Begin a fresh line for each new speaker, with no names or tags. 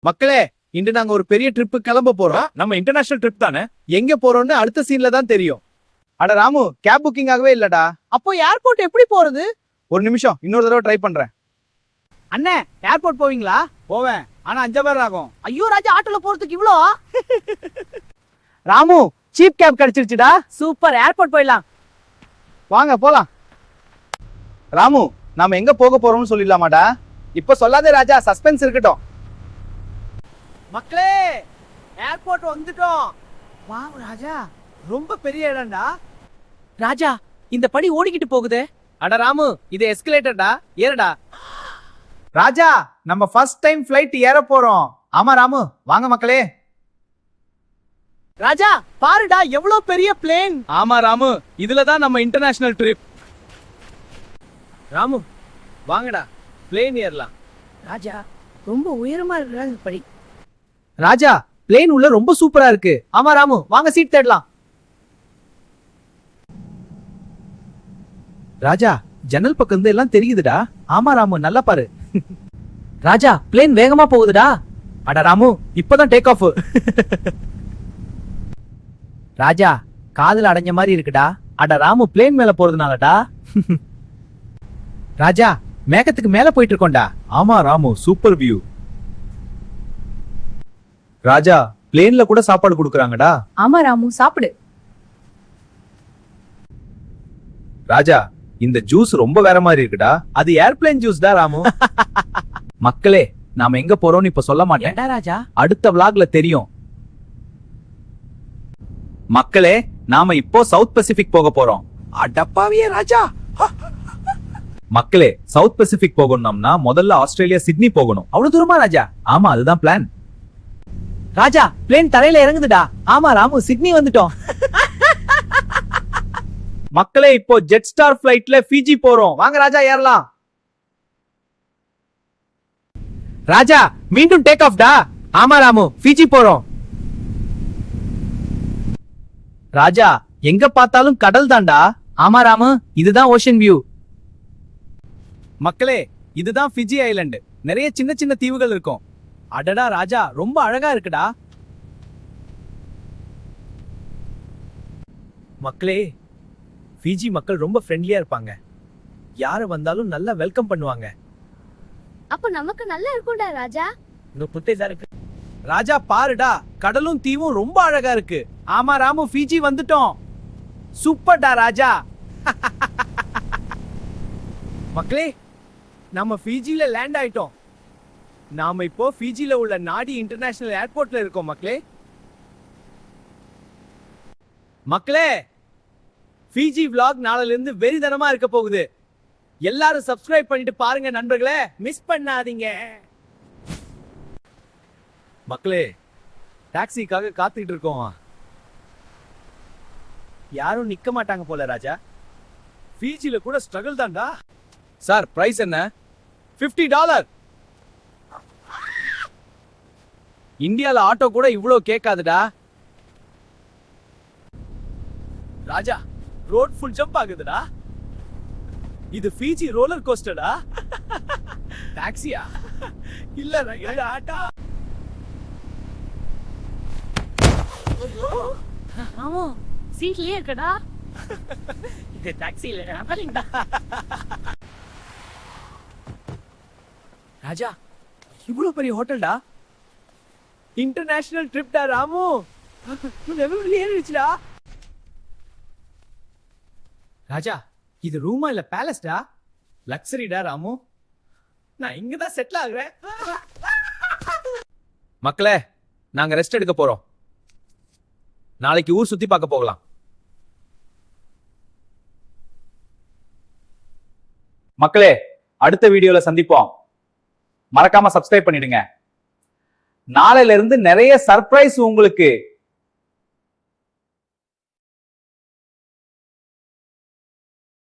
மக்களே, இன்று நாங்க ஒரு பெரிய ட்ரிப்பு கிளம்ப போறோம்.
நம்ம இன்டர்நேஷனல் ட்ரிப் தானே?
எங்க போறோம்னு அடுத்த சீன்ல தான் தெரியும். அட ராமு, கேப் புக்கிங் ஆகவே இல்லடா.
அப்போ ஏர்போர்ட் எப்படி போறது?
ஒரு நிமிஷம், இன்னொரு தடவை ட்ரை பண்றேன்.
அண்ணே, ஏர்போர்ட் போவீங்களா?
போவேன், ஆனா 5 பேர் ஆகும்.
ஐயோ ராஜா, ஆட்டோல போறதுக்கு இவ்ளோ? ராமு, சீப் கேப் கிடைச்சிருச்சுடா. சூப்பர், ஏர்போர்ட் போயிடலாம்.
வாங்க போலாம். ராமு, நாம எங்க போக போறோம்னு சொல்லிடலாமாடா? இப்ப சொல்லாதே ராஜா, சஸ்பென்ஸ் இருக்கட்டும்.
மக்களே, ஏர்போர்ட் வந்துட்டோம். வாவ் ராஜா, ரொம்ப பெரிய இடம்டா. ராஜா, இந்த படி ஓடிக்கிட்டு போகுதே.
அட ராமு, இது எஸ்கலேட்டர்டா, ஏறடா. ராஜா, நம்ம ஃபர்ஸ்ட் டைம் ஃளைட் ஏற போறோம். ஆமா ராமு, வாங்க மக்களே.
ராஜா, பாருடா எவ்வளவு பெரிய பிளேன்.
ஆமா ராமு, இதுல தான் நம்ம இன்டர்நேஷனல் ட்ரிப். ராமு, வாங்கடா, பிளேன் ஏறலாம்.
ராஜா, ரொம்ப உயரமா இருக்கிற இந்த படி.
ராஜா, பிளேன் உள்ள ரொம்ப சூப்பரா இருக்கு.
ஆமா ராமு, வாங்க சீட் தேடலாம்.
ராஜா, ஜன்னல் பக்கம் இருந்து எல்லாம் தெரியுதுடா. ஆமா ராமு, நல்லா பாரு.
ராஜா, பிளேன் வேகமா போகுதுடா.
அட ராமு, இப்பதான் டேக் ஆஃப்.
ராஜா, காதுல அடைஞ்ச மாதிரி இருக்குடா.
அட ராமு, பிளேன் மேல போறதுனாலடா. ராஜா, மேகத்துக்கு மேல போயிட்டு இருக்கோம்டா. ஆமா ராமு, சூப்பர் வியூ. ராஜா, பிளேன்ல கூட சாப்பாடு கொடுக்கறாங்கடா.
ஆமா ராமு, சாப்பிடு.
ராஜா, இந்த ஜூஸ் ரொம்ப வேற மாதிரி இருக்குடா. அது ஏர்பிளேன் ஜூஸ் தான் ராமு. மக்களே, நாம எங்க போறோம்னு இப்ப சொல்ல மாட்டேன்.
ஏண்டா ராஜா?
அடுத்த vlogல தெரியும். மக்களே, நாம இப்போ சவுத் பசிபிக் போக போறோம். அடப்பாவியே ராஜா. மக்களே, சவுத் பசிபிக் போகணும்னா முதல்ல ஆஸ்திரேலியா சிட்னி போகணும்.
அவ்வளவு தூரமா ராஜா?
ஆமா, அதுதான் பிளான்.
ராஜா, பிளேன் தரையில இறங்குதுடா. ஆமா ராமு, சிட்னி வந்துட்டோம்.
மக்களே, இப்போ ஜெட் ஸ்டார் ஃளைட்ல ஃபிஜி போறோம். வாங்க ராஜா, ஏறலாம். ராஜா, மீண்டும் டேக் ஆஃப் டா. ஆமா ராமு, ஃபிஜி போறோம். ராஜா, எங்க பார்த்தாலும் கடல் தான்டா.
ஆமா ராமு, இதுதான் ஓஷன் வியூ.
மக்களே, இதுதான் ஃபிஜி ஐலண்ட். நிறைய சின்ன சின்ன தீவுகள் இருக்கும். அடடா ராஜா, ரொம்ப அழகா இருக்குடா. மக்களே, ஃபிஜி மக்கள் ரொம்ப ஃப்ரெண்ட்லியா இருப்பாங்க. யாரு வந்தாலும் நல்லா வெல்கம் பண்ணுவாங்க.
அப்ப நமக்கு நல்லா இருக்கும்டா ராஜா.
இன்னும் புத்தேசா இருக்கு.
ராஜா, பாருடா, கடலும் தீவும் ரொம்ப அழகா இருக்கு. ஆமா ராமு, ஃபிஜி வந்துட்டோம். சூப்பர்டா ராஜா. மக்களே, நம்ம ஃபிஜில லேண்ட் ஆயிட்டோம். நாம இப்போ ஃபிஜில உள்ள நாடி இன்டர்நேஷனல் ஏர்போர்ட்ல இருக்கோம். மக்களே, ஃபிஜி vlog நாளைல இருந்து வெறிதனமா இருக்க போகுது. எல்லாரும் சப்ஸ்கிரைப் பண்ணிட்டு பாருங்க நண்பர்களே, மிஸ் பண்ணாதீங்க. மக்களே, டாக்ஸிக்காக காத்துக்கிட்டு இருக்கோம். யாரும் நிக்க மாட்டாங்க போல ராஜா. ஃபிஜில கூட ஸ்ட்ரகிள் தான்டா. சார், பிரைஸ் என்ன? $50. இந்தியால ஆட்டோ கூட இவ்ளோ கேட்காதுடா. ராஜா, ரோட் ஃபுல் ஜம்ப் ஆகுதுடா. இது ஃபிஜி ரோலர் கோஸ்டர்டா. டாக்ஸியா? இல்ல, இது ஆட்டோ.
ராமு, சீட்லயே இருக்கடா.
இது டாக்ஸி இல்ல.
ராஜா, இவ்வளவு பெரிய ஹோட்டல்டா. இன்டர்நேஷனல் ட்ரிப் டா ராமு.
ஏறிடுச்சுடா.
ராஜா, இது ரூமா இல்ல பேலஸ்டா? லக்ஸரிடா ராமு. நான் இங்க தான் செட்டில் ஆகுறேன். மக்களே, நாங்க ரெஸ்ட் எடுக்க போறோம். நாளைக்கு ஊர் சுத்தி பார்க்க போகலாம். மக்களே, அடுத்த வீடியோல சந்திப்போம். மறக்காம சப்ஸ்கிரைப் பண்ணிடுங்க. நாளையில இருந்து நிறைய சர்ப்ரைஸ் உங்களுக்கு.